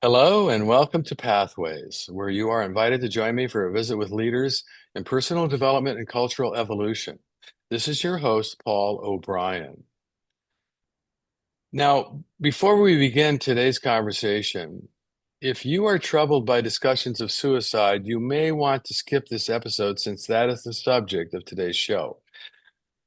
Hello and welcome to Pathways, where you are invited to join me for a visit with leaders in personal development and cultural evolution. This is your host, Paul O'Brien. Now, before we begin today's conversation, if you are troubled by discussions of suicide, you may want to skip this episode since that is the subject of today's show.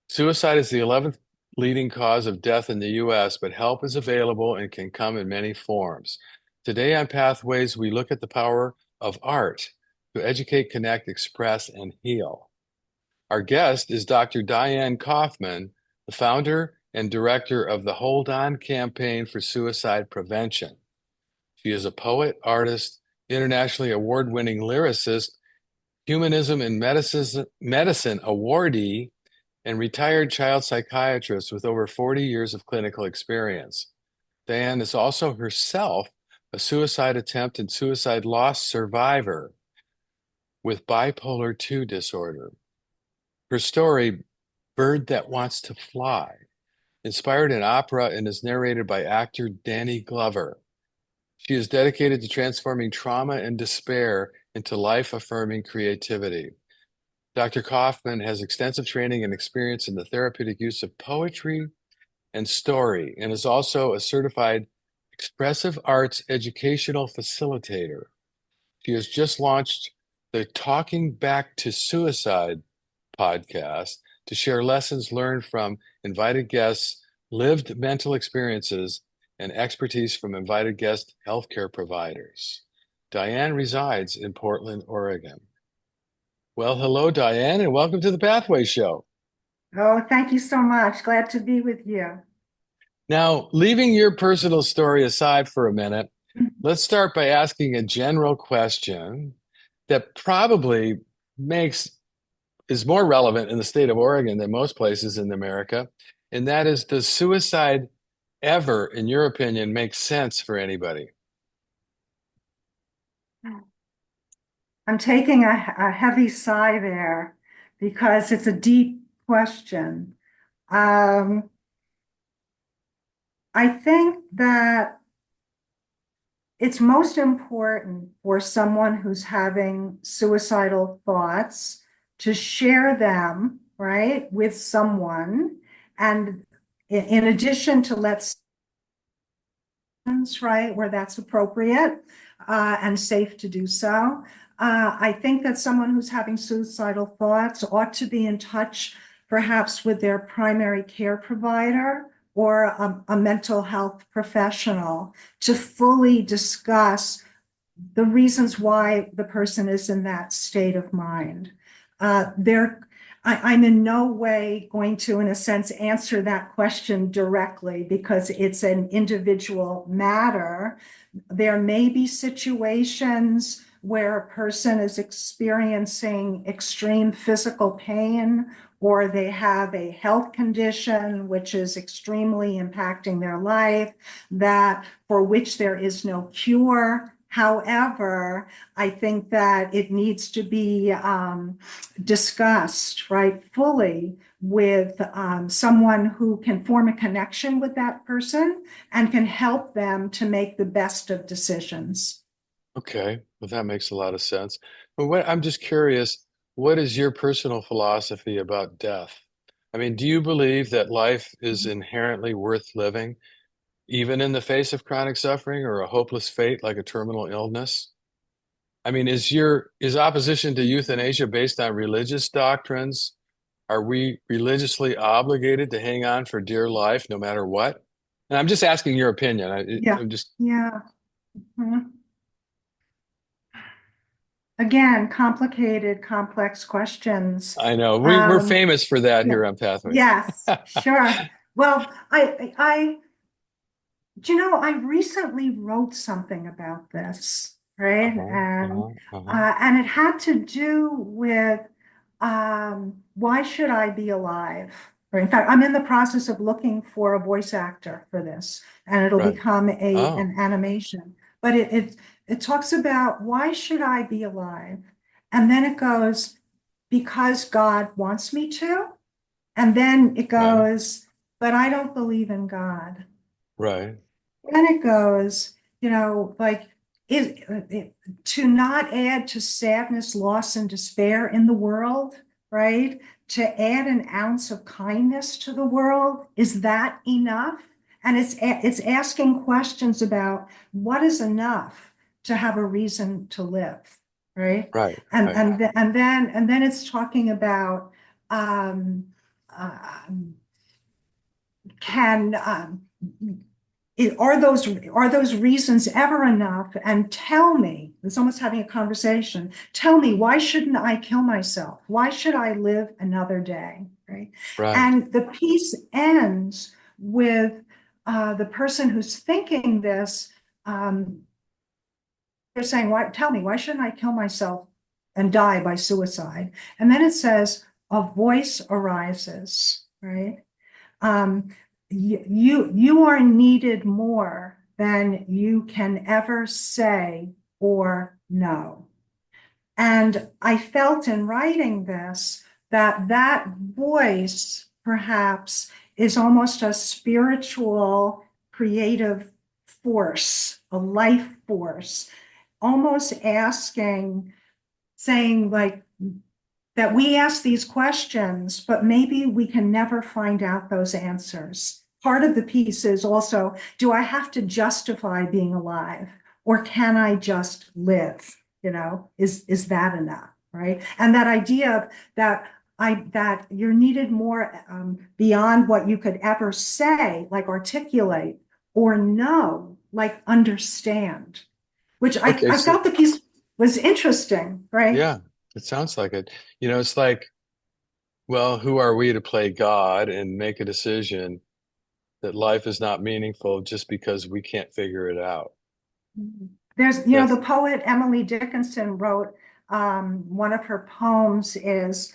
Suicide is the 11th leading cause of death in the US, but help is available and can come in many forms. Today on Pathways, we look at the power of art to educate, connect, express, and heal. Our guest is Dr. Diane Kaufman, the founder and director of the Hold On campaign for suicide prevention. She is a poet, artist, internationally award-winning lyricist, humanism-in-medicine awardee, and retired child psychiatrist with over 40 years of clinical experience. Diane is also herself a suicide attempt and suicide loss survivor with bipolar II disorder. Her story, Bird That Wants to Fly, inspired an opera and is narrated by actor Danny Glover. She is dedicated to transforming trauma and despair into life-affirming creativity. Dr. Kaufman has extensive training and experience in the therapeutic use of poetry and story and is also a certified Expressive Arts Educational Facilitator. She has just launched the Talking Back to Suicide podcast to share lessons learned from invited guests, lived mental experiences, and expertise from invited guest healthcare providers. Diane resides in Portland, Oregon. Well, hello, Diane, and welcome to the Pathway Show. Oh, thank you so much. Glad to be with you. Now, leaving your personal story aside for a minute, let's start by asking a general question that probably is more relevant in the state of Oregon than most places in America, and that is, does suicide ever, in your opinion, make sense for anybody? I'm taking a heavy sigh there because it's a deep question. Um, I think that it's most important for someone who's having suicidal thoughts to share them, right, with someone. And in addition to let's, right, where that's appropriate and safe to do so. I think that someone who's having suicidal thoughts ought to be in touch perhaps with their primary care provider or a mental health professional to fully discuss the reasons why the person is in that state of mind. I'm in no way going to, in a sense, answer that question directly because it's an individual matter. There may be situations where a person is experiencing extreme physical pain or they have a health condition which is extremely impacting their life, that for which there is no cure. However, I think that it needs to be discussed, right, fully with someone who can form a connection with that person and can help them to make the best of decisions. Okay, well, that makes a lot of sense. But I'm just curious, what is your personal philosophy about death? I mean, do you believe that life is inherently worth living, even in the face of chronic suffering or a hopeless fate like a terminal illness? I mean, is opposition to euthanasia based on religious doctrines? Are we religiously obligated to hang on for dear life no matter what? And I'm just asking your opinion. Yeah, I'm just, yeah. Mhm. Again, complicated, complex questions. I know we're Um, famous for that yeah, here on Pathways. yes, sure. Well, I recently wrote something about this, right? Uh-huh, uh-huh, uh-huh. And it had to do with why should I be alive? Or in fact, I'm in the process of looking for a voice actor for this, and it'll Right. become Oh, an animation. But it talks about why should I be alive? And then it goes, because God wants me to. And then it right, goes, but I don't believe in God. right. Then it goes, like to not add to sadness, loss, and despair in the world, right? To add an ounce of kindness to the world, is that enough? And it's asking questions about what is enough to have a reason to live, right? Right, And right, then it's talking about um, um, can are those reasons ever enough? And tell me, it's almost having a conversation. Tell me, why shouldn't I kill myself? Why should I live another day? Right. right, And the piece ends with the person who's thinking this. They're saying, "Why? Tell me, why shouldn't I kill myself and die by suicide?" And then it says, "A voice arises." Right. um, you are needed more than you can ever say or know. And I felt in writing this that that voice perhaps is almost a spiritual creative force, a life force, almost asking, saying like, that we ask these questions, but maybe we can never find out those answers. Part of the piece is also, do I have to justify being alive, or can I just live? Is that enough, right? And that idea that you're needed more beyond what you could ever say, like articulate, or know, like understand, which okay, I so thought the piece was interesting, right? yeah, it sounds like it. It's like, well, who are we to play God and make a decision that life is not meaningful just because we can't figure it out? There's, That's the poet Emily Dickinson wrote, one of her poems is,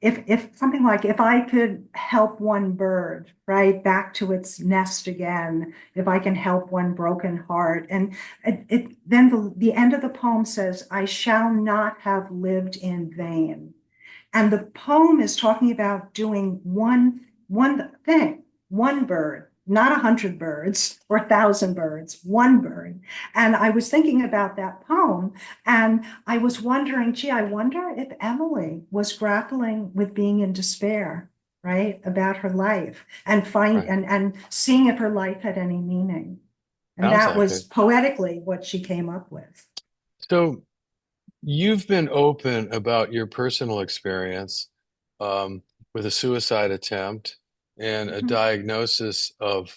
if something like, if I could help one bird, right, back to its nest again, if I can help one broken heart. And then the end of the poem says, I shall not have lived in vain. And the poem is talking about doing one thing, one bird, not 100 birds or 1,000 birds, one bird. And I was thinking about that poem, and I was wondering, gee, I wonder if Emily was grappling with being in despair, right, about her life, and right. seeing if her life had any meaning. And Sounds that like was it. poetically what she came up with. So you've been open about your personal experience um, with a suicide attempt and a Mhm. diagnosis of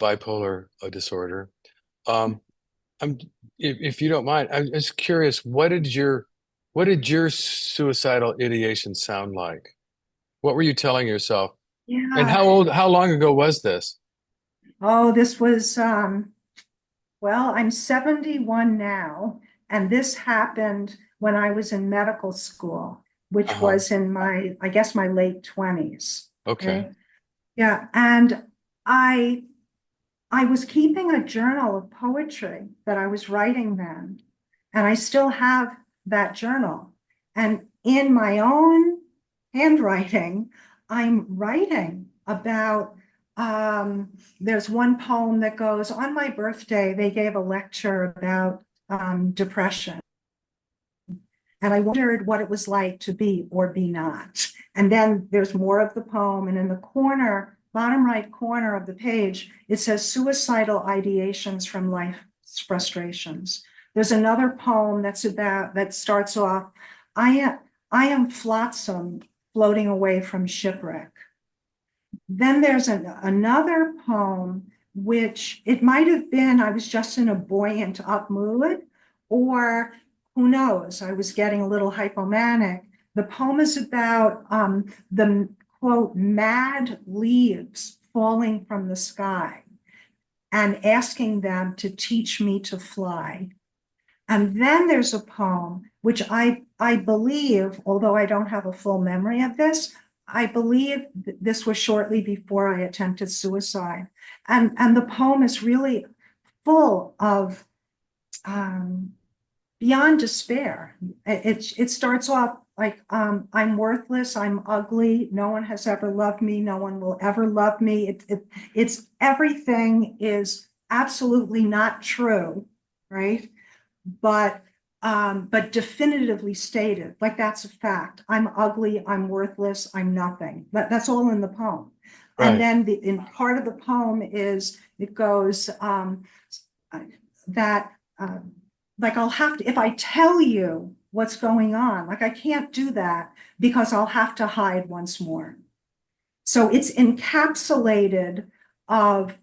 bipolar disorder. Um, I'm, if you don't mind, I'm just curious, what did your suicidal ideation sound like? What were you telling yourself? And Yeah. how long ago was this? Oh, this was well, I'm 71 now, and this happened when I was in medical school, which Uh-huh. was in I guess, my late 20s. Okay. Okay. Yeah. And I I was keeping a journal of poetry that I was writing then, and I still have that journal. And in my own handwriting, I'm writing about, there's one poem that goes, on my birthday, they gave a lecture about depression. And I wondered what it was like to be or be not. And then there's more of the poem. And in the corner, bottom right corner of the page, it says suicidal ideations from life's frustrations. There's another poem that starts off, I am flotsam floating away from shipwreck. Then there's another poem, which it might have been, I was just in a buoyant up mood, or who knows, I was getting a little hypomanic. The poem is about the quote, mad leaves falling from the sky and asking them to teach me to fly. And then there's a poem, which I believe, although I don't have a full memory of this, I believe this was shortly before I attempted suicide. And the poem is really full of beyond despair. It starts off like, I'm worthless, I'm ugly, no one has ever loved me, no one will ever love me. It's everything is absolutely not true, right? But but definitively stated, like that's a fact. I'm ugly, I'm worthless, I'm nothing. That's all in the poem. And Right. then in part of the poem is it goes that like I'll have to, if I tell you what's going on, like I can't do that because I'll have to hide once more. So it's encapsulated of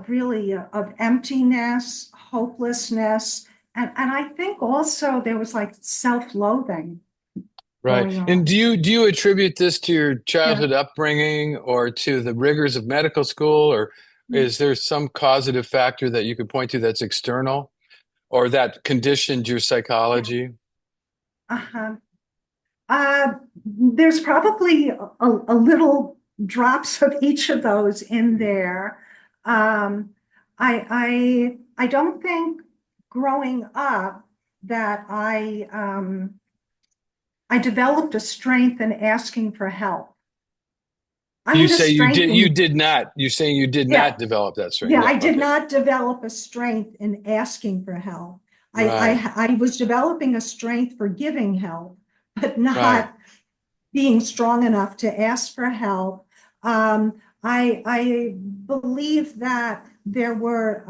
really of emptiness, hopelessness, and I think also there was like self-loathing Right. going And on. do you attribute this to your Yeah. childhood upbringing or to the rigors of medical school, or is there some causative factor that you could point to that's external or that conditioned your Yeah. psychology? Uh-huh. There's probably a little drops of each of those in there. Um, I don't think growing up that I developed a strength in asking for help. I You had a say strength you in, did not. You're saying you did yeah, not develop that strength. yeah, Yeah, I did okay. not develop a strength in asking for help. Right. I was developing a strength for giving help, but Right. not being strong enough to ask for help. I believe that there were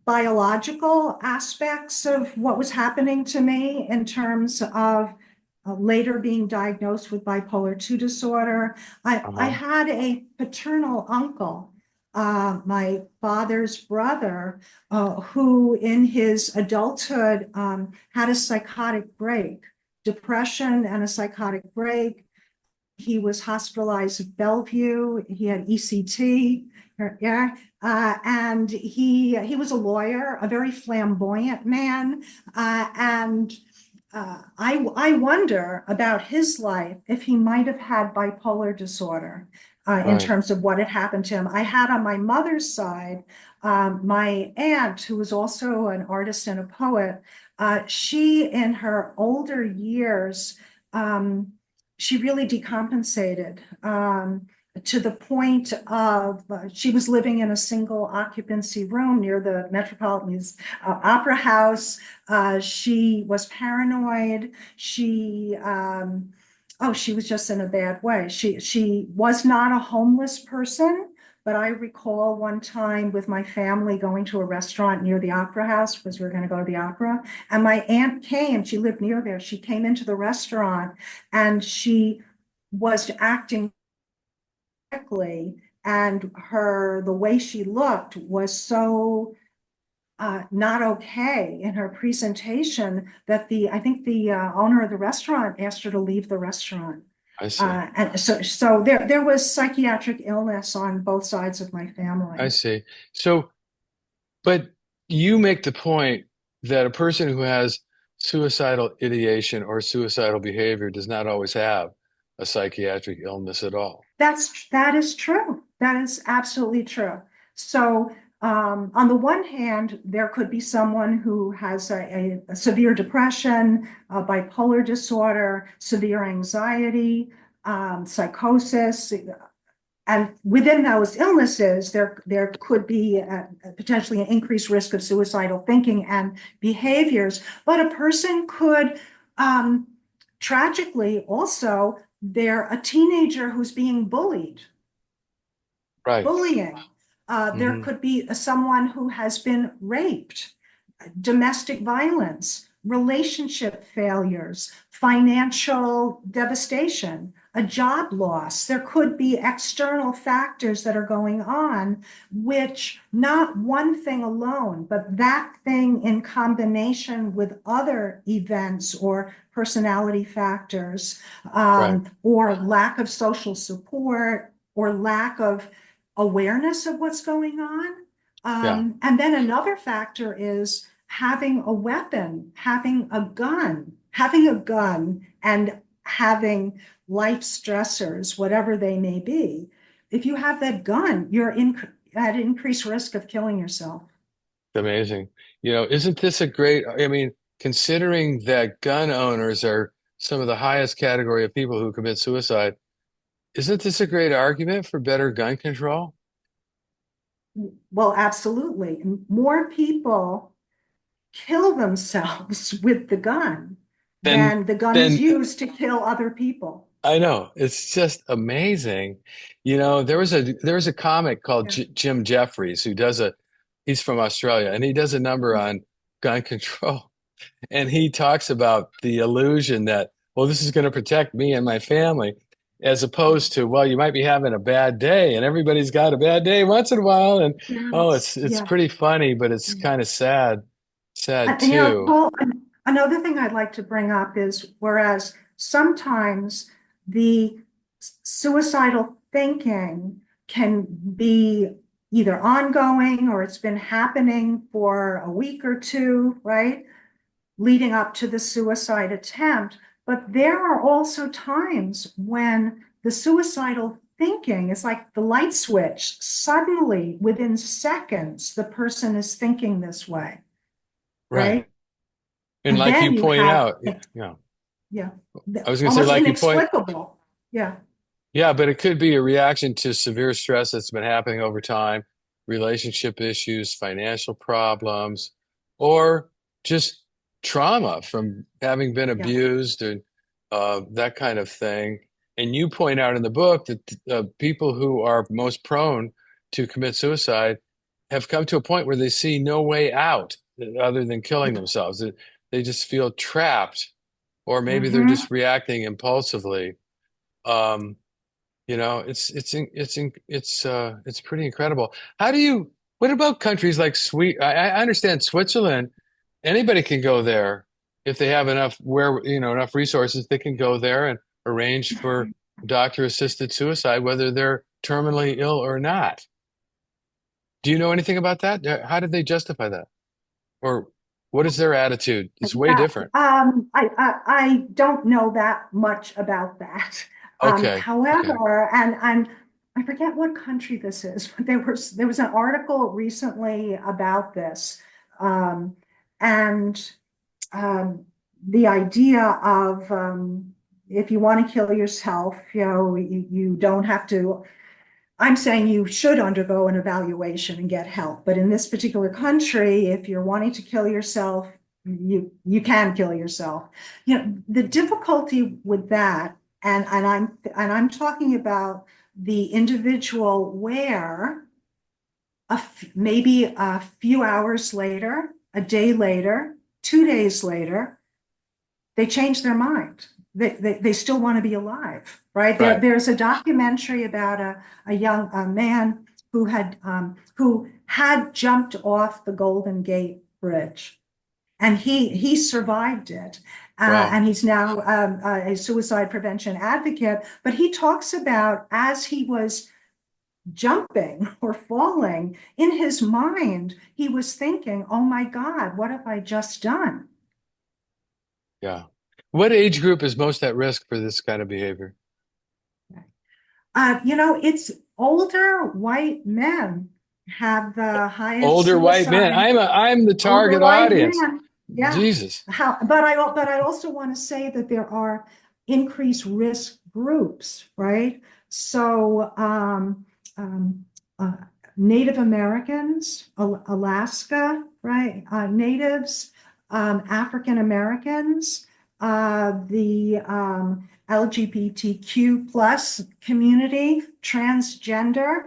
biological aspects of what was happening to me in terms of later being diagnosed with bipolar II disorder. I Uh-huh. had a paternal uncle, my father's brother, who in his adulthood had a psychotic break, depression and a psychotic break. He was hospitalized at Bellevue. He had ECT. Yeah, and he was a lawyer, a very flamboyant man, and I wonder about his life if he might have had bipolar disorder in Right. terms of what had happened to him. I had on my mother's side my aunt, who was also an artist and a poet. She, in her older years, um, she really decompensated to the point of she was living in a single occupancy room near the Metropolitan Opera House. She was paranoid. She was just in a bad way. She was not a homeless person, but I recall one time with my family going to a restaurant near the Opera House because we were going to go to the opera. And my aunt came, she lived near there. She came into the restaurant and she was acting correctly. And the way she looked was so not okay in her presentation that I think the owner of the restaurant asked her to leave the restaurant. I see. And so there was psychiatric illness on both sides of my I family. see. So, but you make the point that a person who has suicidal ideation or suicidal behavior does not always have a psychiatric illness at all. That is true. That is absolutely true. So, on the one hand, there could be someone who has a severe depression, a bipolar disorder, severe anxiety, psychosis, and within those illnesses, there could be potentially an increased risk of suicidal thinking and behaviors. But a person could um, tragically also, they're a teenager who's being bullied, Right. bullying. There Hmm. could be someone who has been raped, domestic violence, relationship failures, financial devastation, a job loss. There could be external factors that are going on, which not one thing alone, but that thing in combination with other events or personality factors, Right. or lack of social support, or lack of awareness of what's going on. Yeah. And then another factor is having a weapon, having a gun and having life stressors, whatever they may be. If you have that gun, you're at increased risk of killing yourself. Amazing. Isn't this a great, I mean, considering that gun owners are some of the highest category of people who commit suicide, isn't this a great argument for better gun control? Well, absolutely. More people kill themselves with the gun Then, than the gun is then used to kill other people. I know it's just amazing. You know, there was a comic called Yeah. Jim Jeffries who he's from Australia and he does a number on gun control. And he talks about the illusion that, well, this is going to protect me and my family, as opposed to, well, you might be having a bad day, and everybody's got a bad day once in a while. And oh, Yes, it's yeah. pretty funny, but it's kind of sad And, too. Paul, another thing I'd like to bring up is whereas sometimes the suicidal thinking can be either ongoing or it's been happening for a week or two, right? Leading up to the suicide attempt. But there are also times when the suicidal thinking is like the light switch. Suddenly, within seconds, the person is thinking this way, Right. right? And And like you then you point have, out, yeah, yeah, I was going to say, almost like you point, inexplicable. Yeah. yeah, but it could be a reaction to severe stress that's been happening over time, relationship issues, financial problems, or just trauma from having been Yeah. abused and that kind of thing. And you point out in the book that people who are most prone to commit suicide have come to a point where they see no way out other than killing Yeah. themselves. They just feel trapped, or maybe they're Mm-hmm. just reacting impulsively. Um, it's pretty incredible. How do you, what about countries like I understand Switzerland, anybody can go there if they have enough resources, they can go there and arrange for doctor-assisted suicide, whether they're terminally ill or not. Do you know anything about that? How did they justify that? Or what is their attitude? It's way Yeah, different. I don't know that much about that. Okay. Okay. However, I forget what country this is, but there was an article recently about this, um, and um, the idea of if you want to kill yourself, you don't have to. I'm saying you should undergo an evaluation and get help. But in this particular country, if you're wanting to kill yourself, you can kill yourself. The difficulty with that, and I'm talking about the individual where maybe a few hours later, a day later, 2 days later, they change their mind. They still want to be alive, right? Right. There's a documentary about a young man who had jumped off the Golden Gate Bridge, and he survived it, Wow. and he's now a suicide prevention advocate. But he talks about as he was jumping or falling in his mind, he was thinking, "Oh my God, what have I just done?" Yeah. What age group is most at risk for this kind of behavior? It's older white men have the highest Older white men. suicide. I'm the Older target white audience. men, yeah. Jesus. But I also want to say that there are increased risk groups, right? So um, uh, Native Americans, Alaska, right? Natives, African Americans, the LGBTQ plus community, transgender.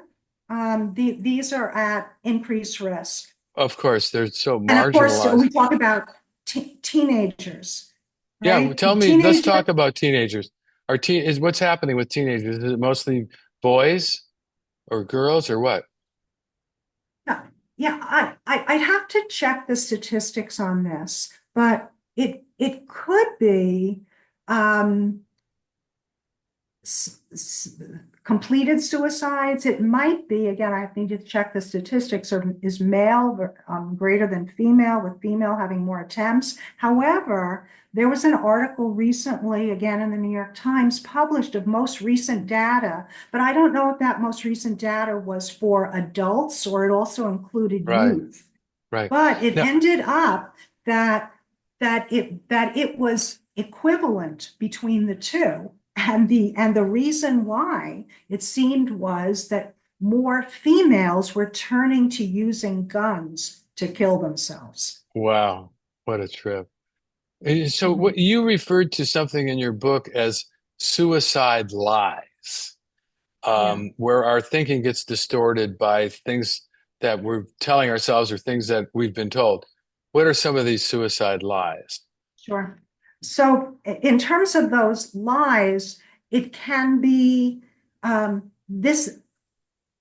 These are at increased risk. Of course, they're so And of course, marginalized. we talk about teenagers, Yeah, well, right? tell me, let's Teenagers, talk about teenagers. Is what's happening with teenagers? Is it mostly boys or girls or what? yeah, yeah. I'd have to check the statistics on this, but it could be um, completed suicides. It might be, again, I need to check the statistics, or is male greater than female, with female having more attempts. However, there was an article recently, again in the New York Times, published of most recent data, but I don't know if that most recent data was for adults or it also included Right, youth. right. But it Now, ended up that it was equivalent between the two. And the reason why it seemed was that more females were turning to using guns to kill themselves. Wow, what a trip. So Mhm. what you referred to something in your book as suicide lies, Yeah, where our thinking gets distorted by things that we're telling ourselves or things that we've been told. What are some of these suicide lies? sure. So, in terms of those lies, it can be this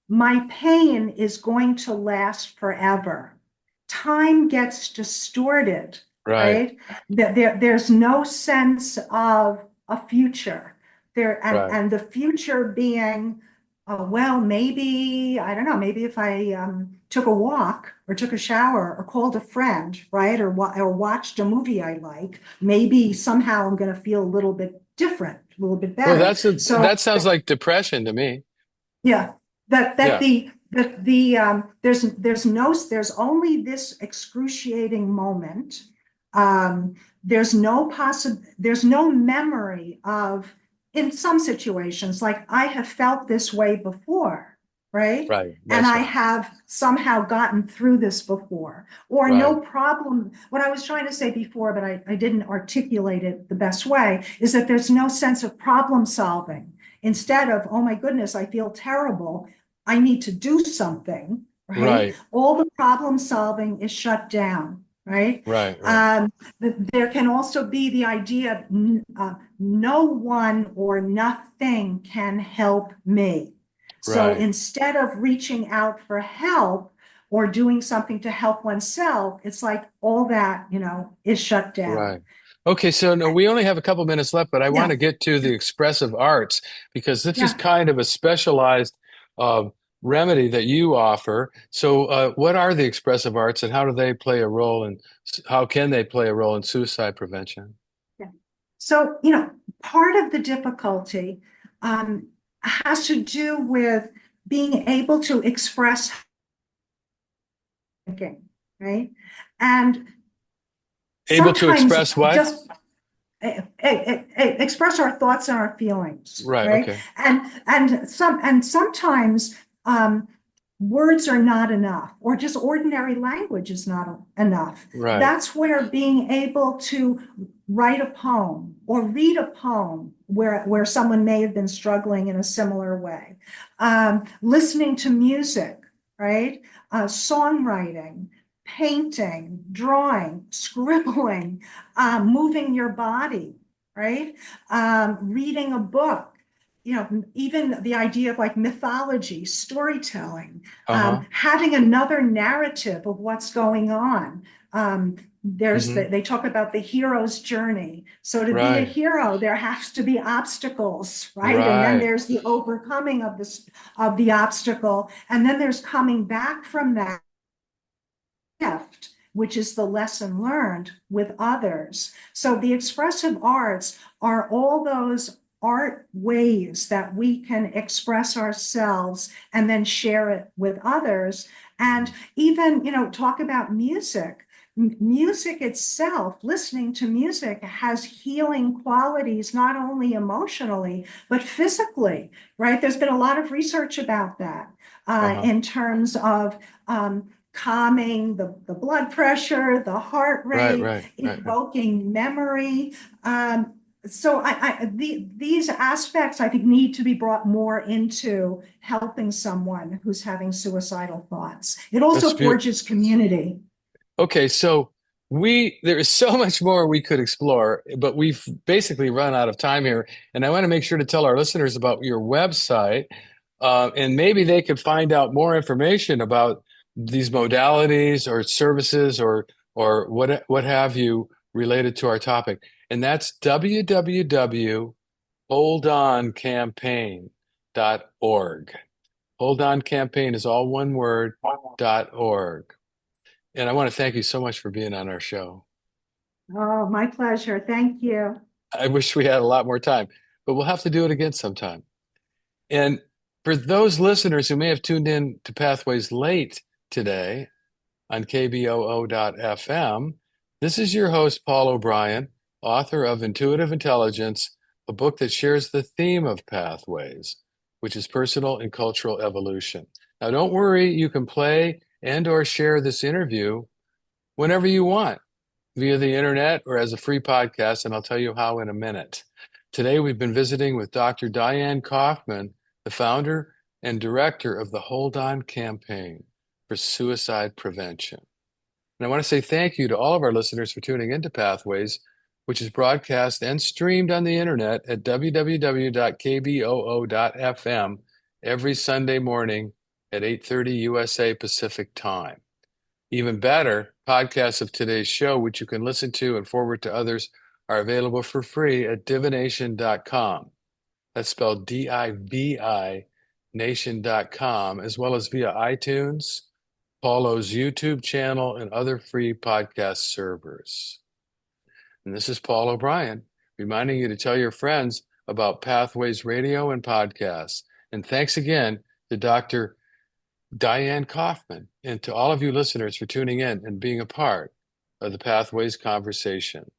my pain is going to last forever. Time gets distorted, Right, right? There's no sense of a future there, right. and the future being, well, maybe, I don't know, maybe if I took a walk or took a shower or called a friend, right? Or watched a movie I like, maybe somehow I'm going to feel a little bit different, a little bit Well, better. So that sounds like depression to me. yeah, that Yeah, there's only this excruciating moment. There's no memory of, in some situations, like I have felt this way before, right? right. And That's I right. have somehow gotten through this before, or Right, no problem. What I was trying to say before, but I didn't articulate it the best way, is that there's no sense of problem solving. Instead of, oh my goodness, I feel terrible, I need to do something, right? right, All the problem solving is shut down, right? right, right, Um, there can also be the idea no one or nothing can help me. So right. instead of reaching out for help or doing something to help oneself, it's like all that, is shut down. Right. Okay, so no, we only have a couple minutes left, but I want Yeah, to get to the expressive arts because this is yeah. kind of a specialized uh, remedy that you offer. So, what are the expressive arts and how do they play a role in, how can they play a role in suicide prevention? Yeah. So, part of the difficulty has to do with being able to express thinking, right? And Able to sometimes express what? just express our thoughts and our feelings, Right, right? okay. And sometimes words are not enough, or just ordinary language is not enough. Right, That's where being able to write a poem or read a poem where someone may have been struggling in a similar way, listening to music, right? Songwriting, painting, drawing, scribbling, moving your body, right? Reading a book, even the idea of like mythology, storytelling, uh-huh. having another narrative of what's going on. Hmm. They talk about the hero's journey. So to be a Right, hero, there has to be obstacles, right? And then right, there's the overcoming of the obstacle, and then there's coming back from that gift, which is the lesson learned with others. So the expressive arts are all those art ways that we can express ourselves and then share it with others. And even, talk about music. Music itself, listening to music has healing qualities, not only emotionally, but physically, right? There's been a lot of research about that uh-huh. in terms of calming the blood pressure, the heart Right, rate, right, right, right. invoking memory. These aspects, I think, need to be brought more into helping someone who's having suicidal thoughts. It That's also beautiful. forges community. Okay, so there is so much more we could explore, but we've basically run out of time here. And I want to make sure to tell our listeners about your website, and maybe they could find out more information about these modalities or services or what have you related to our topic. And that's www.holdoncampaign.org. Hold On Campaign is all one word, .org. And I want to thank you so much for being on our show. Oh, my pleasure. Thank you. I wish we had a lot more time, but we'll have to do it again sometime. And for those listeners who may have tuned in to Pathways late today on KBOO.FM, this is your host, Paul O'Brien, author of Intuitive Intelligence, a book that shares the theme of pathways. which is personal and cultural evolution. Now, don't worry, you can play and or share this interview whenever you want via the internet or as a free podcast, and I'll tell you how in a minute. Today, we've been visiting with Dr. Diane Kaufman, the founder and director of the Hold On campaign for suicide prevention. And I want to say thank you to all of our listeners for tuning into Pathways, which is broadcast and streamed on the internet at www.kboo.fm every Sunday morning at 8:30 USA Pacific Time. Even better, podcasts of today's show, which you can listen to and forward to others, are available for free at divination.com. That's spelled DIVI nation.com, as well as via iTunes, Paulo's YouTube channel, and other free podcast servers. And this is Paul O'Brien, reminding you to tell your friends about Pathways Radio and podcasts. And thanks again to Dr. Diane Kaufman and to all of you listeners for tuning in and being a part of the Pathways conversation.